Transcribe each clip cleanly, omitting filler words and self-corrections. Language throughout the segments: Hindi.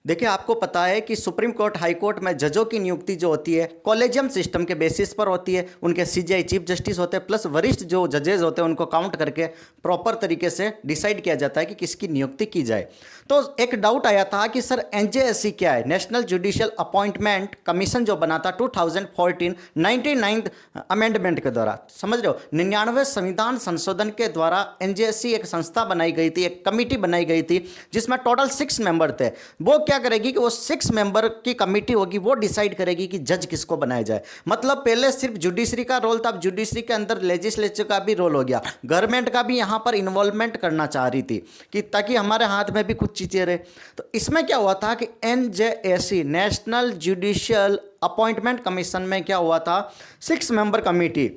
देखिए, आपको पता है कि सुप्रीम कोर्ट, हाई कोर्ट में जजों की नियुक्ति जो होती है कॉलेजियम सिस्टम के बेसिस पर होती है। उनके सीजीआई चीफ जस्टिस होते हैं, प्लस वरिष्ठ जो जजेज होते हैं उनको काउंट करके प्रॉपर तरीके से डिसाइड किया जाता है कि किसकी नियुक्ति की जाए। तो एक डाउट आया था कि सर एनजेएससी क्या है, नेशनल जुडिशियल अपॉइंटमेंट कमीशन जो बना था 2014 99 अमेंडमेंट के द्वारा, समझ रहे हो, 99वें संविधान संशोधन के द्वारा एनजेएससी एक संस्था बनाई गई थी, एक कमेटी बनाई गई थी जिसमें टोटल 6 मेंबर थे। वो क्या करेगी कि वो 6 मेंबर की कमेटी होगी, वो डिसाइड करेगी कि जज किसको बनाया जाए। मतलब पहले सिर्फ जुडिशरी का रोल था, अब जुडिशरी के अंदर लेजिस्लेचर का भी रोल हो गया, गवर्नमेंट का भी यहाँ पर इन्वॉल्वमेंट करना चाह रही थी कि ताकि हमारे हाथ में भी कुछ चीज़ें रहे। तो इसमें क्या हुआ था कि NJAC, national judicial appointment commission में क्या हुआ था, 6 मेंबर कमेटी।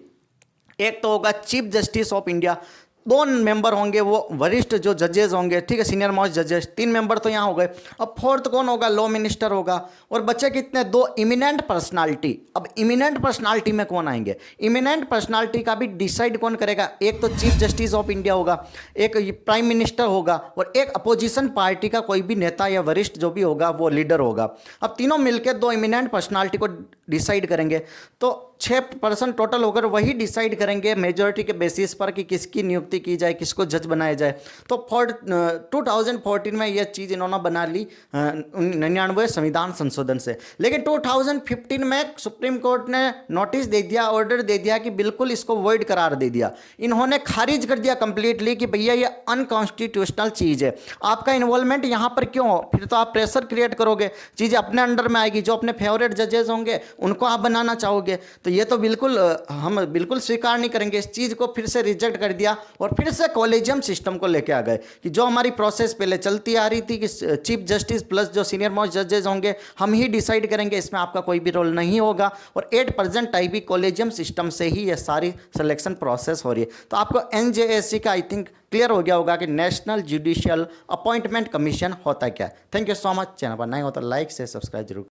एक तो होगा chief justice of India, 2 member होंगे वो वरिष्ठ जो जजेस होंगे, ठीक है, सीनियर मोस्ट जजेस, 3 मेंबर तो यहाँ हो गए। अब 4th कौन होगा, लॉ मिनिस्टर होगा। और बच्चे कितने, 2 इमिनेंट पर्सनालिटी। अब इमिनेंट पर्सनालिटी में कौन आएंगे, इमिनेंट पर्सनालिटी का भी डिसाइड कौन करेगा, एक तो चीफ जस्टिस ऑफ इंडिया होगा, एक प्राइम मिनिस्टर होगा, और एक अपोजिशन पार्टी का कोई भी नेता या वरिष्ठ जो भी होगा वो लीडर होगा। अब तीनों मिलकर 2 इमिनेंट पर्सनालिटी को डिसाइड करेंगे। तो 6% टोटल होकर वही डिसाइड करेंगे मेजॉरिटी के बेसिस पर कि किसकी नियुक्ति की जाए, किसको जज बनाया जाए। तो 2014 में यह चीज़ इन्होंने बना ली 99वें संविधान संशोधन से। लेकिन 2015 में सुप्रीम कोर्ट ने नोटिस दे दिया, ऑर्डर दे दिया कि बिल्कुल इसको वॉइड करार दे दिया। इन्होंने खारिज कर दिया कंप्लीटली कि भैया ये अनकॉन्स्टिट्यूशनल चीज़ है, आपका इन्वॉल्वमेंट यहाँ पर क्यों हो, फिर तो आप प्रेशर क्रिएट करोगे, चीज़ें अपने अंडर में आएगी, जो अपने फेवरेट जजेस होंगे उनको आप बनाना चाहोगे। तो ये तो बिल्कुल हम बिल्कुल स्वीकार नहीं करेंगे। इस चीज़ को फिर से रिजेक्ट कर दिया और फिर से कॉलेजियम सिस्टम को लेके आ गए कि जो हमारी प्रोसेस पहले चलती आ रही थी कि चीफ जस्टिस प्लस जो सीनियर मोस्ट जजेस होंगे हम ही डिसाइड करेंगे, इसमें आपका कोई भी रोल नहीं होगा। और 8% टाइप भी कॉलेजियम सिस्टम से ही ये सारी सिलेक्शन प्रोसेस हो रही है। तो आपको एनजेएससी का आई थिंक क्लियर हो गया होगा कि नेशनल जुडिशियल अपॉइंटमेंट कमीशन होता क्या है। Thank you so much. Channel पर नए हो तो लाइक से सब्सक्राइब जरूर।